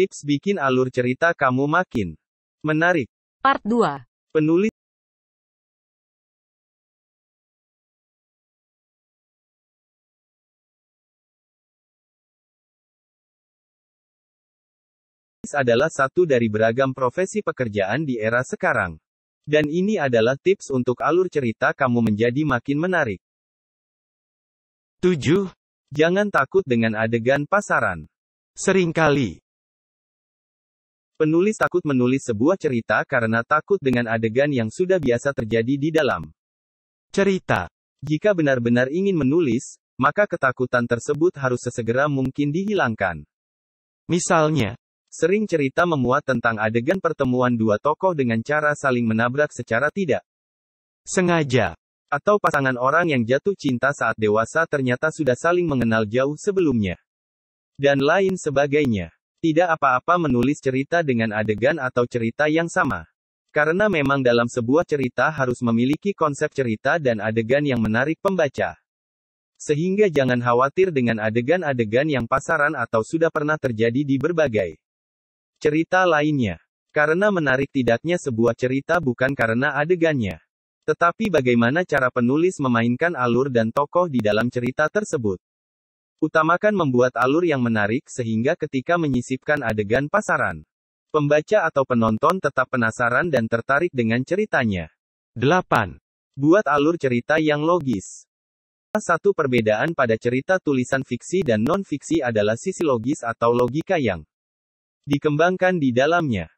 Tips bikin alur cerita kamu makin menarik. Part 2. Penulis adalah satu dari beragam profesi pekerjaan di era sekarang. Dan ini adalah tips untuk alur cerita kamu menjadi makin menarik. 7. Jangan takut dengan adegan pasaran. Seringkali, Penulis takut menulis sebuah cerita karena takut dengan adegan yang sudah biasa terjadi di dalam cerita, Jika benar-benar ingin menulis, maka ketakutan tersebut harus sesegera mungkin dihilangkan. misalnya, Sering cerita memuat tentang adegan pertemuan dua tokoh dengan cara saling menabrak secara tidak sengaja, atau pasangan orang yang jatuh cinta saat dewasa ternyata sudah saling mengenal jauh sebelumnya, dan lain sebagainya. Tidak apa-apa menulis cerita dengan adegan atau cerita yang sama. Karena memang dalam sebuah cerita harus memiliki konsep cerita dan adegan yang menarik pembaca. Sehingga jangan khawatir dengan adegan-adegan yang pasaran atau sudah pernah terjadi di berbagai cerita lainnya. Karena menarik tidaknya sebuah cerita bukan karena adegannya, tetapi bagaimana cara penulis memainkan alur dan tokoh di dalam cerita tersebut. Utamakan membuat alur yang menarik sehingga ketika menyisipkan adegan pasaran, pembaca atau penonton tetap penasaran dan tertarik dengan ceritanya. 8. Buat alur cerita yang logis. Salah satu perbedaan pada cerita tulisan fiksi dan non-fiksi adalah sisi logis atau logika yang dikembangkan di dalamnya.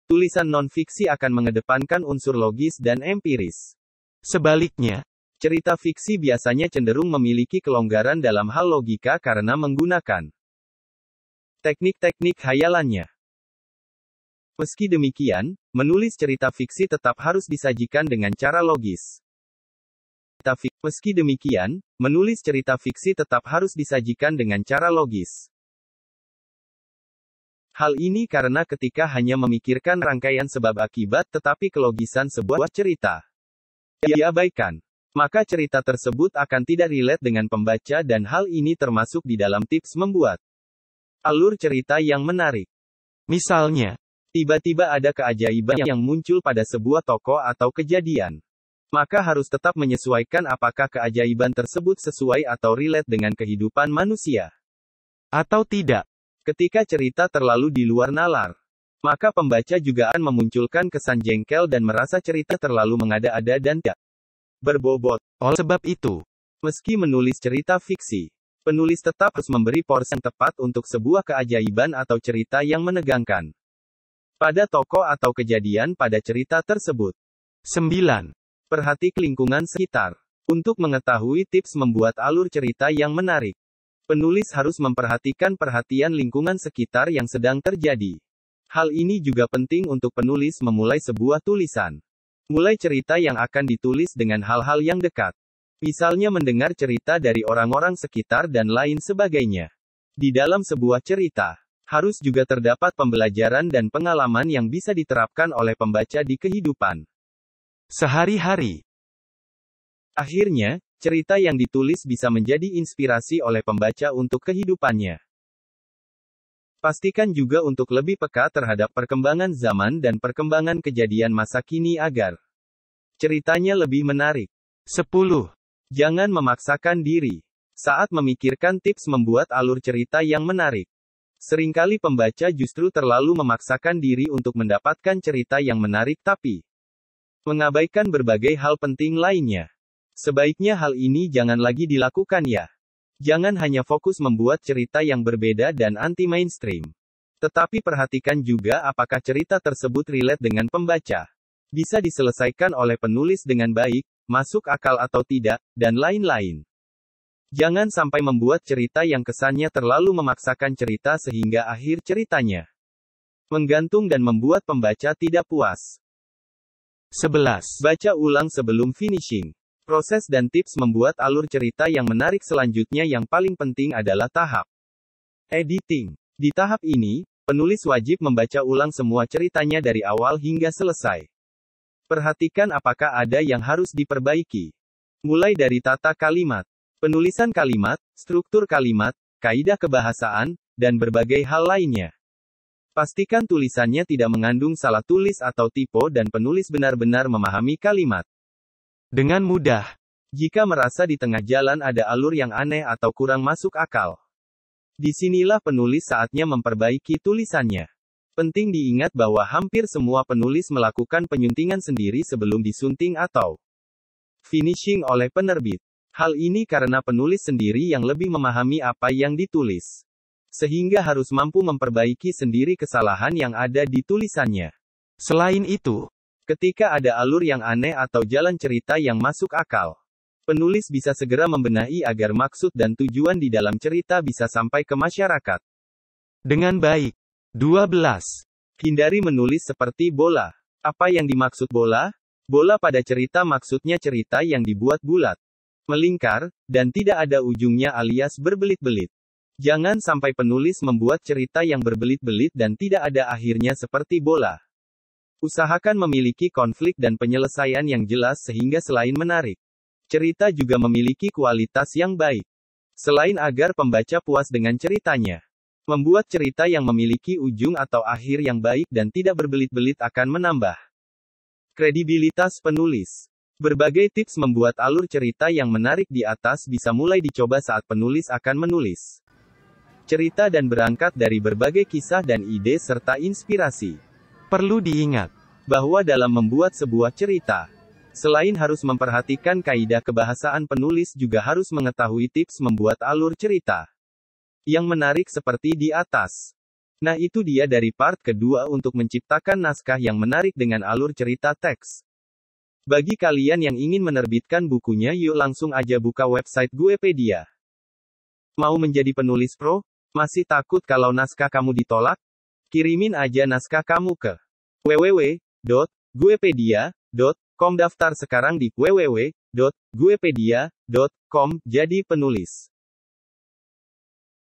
Tulisan non-fiksi akan mengedepankan unsur logis dan empiris. Sebaliknya, Cerita fiksi biasanya cenderung memiliki kelonggaran dalam hal logika karena menggunakan teknik-teknik khayalannya. Meski demikian, menulis cerita fiksi tetap harus disajikan dengan cara logis. Meski demikian, menulis cerita fiksi tetap harus disajikan dengan cara logis. Hal ini karena ketika hanya memikirkan rangkaian sebab akibat tetapi kelogisan sebuah cerita diabaikan, maka cerita tersebut akan tidak relate dengan pembaca dan hal ini termasuk di dalam tips membuat alur cerita yang menarik. misalnya, Tiba-tiba ada keajaiban yang muncul pada sebuah tokoh atau kejadian. Maka harus tetap menyesuaikan apakah keajaiban tersebut sesuai atau relate dengan kehidupan manusia. atau tidak. Ketika cerita terlalu di luar nalar, maka pembaca juga akan memunculkan kesan jengkel dan merasa cerita terlalu mengada-ada dan tidak berbobot. Oleh sebab itu, Meski menulis cerita fiksi, penulis tetap harus memberi porsi yang tepat untuk sebuah keajaiban atau cerita yang menegangkan pada tokoh atau kejadian pada cerita tersebut. 9. Perhatikan lingkungan sekitar. Untuk mengetahui tips membuat alur cerita yang menarik, penulis harus memperhatikan perhatian lingkungan sekitar yang sedang terjadi. Hal ini juga penting untuk penulis memulai sebuah tulisan. Mulai cerita yang akan ditulis dengan hal-hal yang dekat. Misalnya mendengar cerita dari orang-orang sekitar dan lain sebagainya. Di dalam sebuah cerita, harus juga terdapat pembelajaran dan pengalaman yang bisa diterapkan oleh pembaca di kehidupan sehari-hari. Akhirnya, cerita yang ditulis bisa menjadi inspirasi oleh pembaca untuk kehidupannya. Pastikan juga untuk lebih peka terhadap perkembangan zaman dan perkembangan kejadian masa kini agar ceritanya lebih menarik. 10. Jangan memaksakan diri saat memikirkan tips membuat alur cerita yang menarik. Seringkali pembaca justru terlalu memaksakan diri untuk mendapatkan cerita yang menarik tapi mengabaikan berbagai hal penting lainnya. Sebaiknya hal ini jangan lagi dilakukan ya. Jangan hanya fokus membuat cerita yang berbeda dan anti-mainstream. Tetapi perhatikan juga apakah cerita tersebut relate dengan pembaca. Bisa diselesaikan oleh penulis dengan baik, masuk akal atau tidak, dan lain-lain. Jangan sampai membuat cerita yang kesannya terlalu memaksakan cerita sehingga akhir ceritanya menggantung dan membuat pembaca tidak puas. 11. Baca ulang sebelum finishing. Proses dan tips membuat alur cerita yang menarik selanjutnya yang paling penting adalah tahap editing. Di tahap ini, penulis wajib membaca ulang semua ceritanya dari awal hingga selesai. Perhatikan apakah ada yang harus diperbaiki. Mulai dari tata kalimat, penulisan kalimat, struktur kalimat, kaidah kebahasaan, dan berbagai hal lainnya. Pastikan tulisannya tidak mengandung salah tulis atau typo dan penulis benar-benar memahami kalimat dengan mudah. Jika merasa di tengah jalan ada alur yang aneh atau kurang masuk akal, disinilah penulis saatnya memperbaiki tulisannya. Penting diingat bahwa hampir semua penulis melakukan penyuntingan sendiri sebelum disunting atau finishing oleh penerbit. Hal ini karena penulis sendiri yang lebih memahami apa yang ditulis, sehingga harus mampu memperbaiki sendiri kesalahan yang ada di tulisannya. Selain itu, ketika ada alur yang aneh atau jalan cerita yang masuk akal, penulis bisa segera membenahi agar maksud dan tujuan di dalam cerita bisa sampai ke masyarakat dengan baik. 12. Hindari menulis seperti bola. Apa yang dimaksud bola? Bola pada cerita maksudnya cerita yang dibuat bulat, melingkar, dan tidak ada ujungnya alias berbelit-belit. Jangan sampai penulis membuat cerita yang berbelit-belit dan tidak ada akhirnya seperti bola. Usahakan memiliki konflik dan penyelesaian yang jelas sehingga selain menarik, cerita juga memiliki kualitas yang baik. Selain agar pembaca puas dengan ceritanya, membuat cerita yang memiliki ujung atau akhir yang baik dan tidak berbelit-belit akan menambah kredibilitas penulis. Berbagai tips membuat alur cerita yang menarik di atas bisa mulai dicoba saat penulis akan menulis cerita dan berangkat dari berbagai kisah dan ide serta inspirasi. Perlu diingat bahwa dalam membuat sebuah cerita, selain harus memperhatikan kaidah kebahasaan, penulis juga harus mengetahui tips membuat alur cerita yang menarik seperti di atas. Nah, itu dia dari part kedua untuk menciptakan naskah yang menarik dengan alur cerita teks. Bagi kalian yang ingin menerbitkan bukunya, yuk langsung aja buka website Guepedia. Mau menjadi penulis pro? Masih takut kalau naskah kamu ditolak? Kirimin aja naskah kamu ke www.guepedia.com. Daftar sekarang di www.guepedia.com jadi penulis.